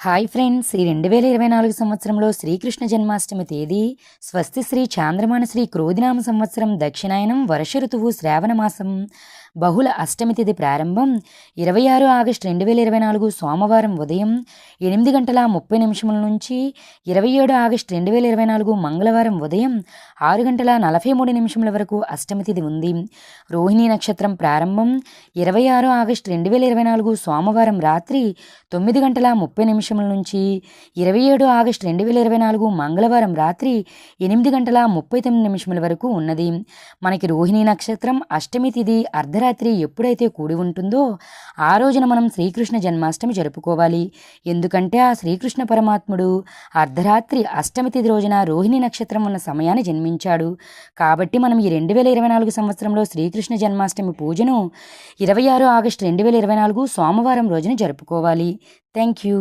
Hi friends, ఈ 2024 సంవత్సరంలో శ్రీకృష్ణ జన్మాష్టమి తేదీ స్వస్తి శ్రీ చాంద్రమాన శ్రీ క్రోధినామ సంవత్సరం దక్షిణాయనం వర్ష ఋతువు శ్రావణ మాసం బహుళ అష్టమి తిథి ప్రారంభం 26 ఆగస్టు 2024 సోమవారం ఉదయం 8:30 నుంచి 27 ఆగస్టు 2024 మంగళవారం ఉదయం 6:43 వరకు అష్టమి తిథి ఉంది. రోహిణీ నక్షత్రం ప్రారంభం 26 ఆగస్టు 2024 సోమవారం రాత్రి 9:30 నుంచి 27 ఆగస్టు 2024 మంగళవారం రాత్రి 8:39 వరకు ఉన్నది. మనకి రోహిణీ నక్షత్రం అష్టమి తిథి అర్ధరాత్రి ఎప్పుడైతే కూడి ఉంటుందో ఆ రోజున మనం శ్రీకృష్ణ జన్మాష్టమి జరుపుకోవాలి. ఎందుకంటే ఆ శ్రీకృష్ణ పరమాత్ముడు అర్ధరాత్రి అష్టమి తిథి రోజున రోహిణీ నక్షత్రం ఉన్న సమయాన్ని జన్మించాడు. కాబట్టి మనం ఈ 2024 సంవత్సరంలో శ్రీకృష్ణ జన్మాష్టమి పూజను 26 ఆగస్టు 2024 సోమవారం రోజున జరుపుకోవాలి. Thank you.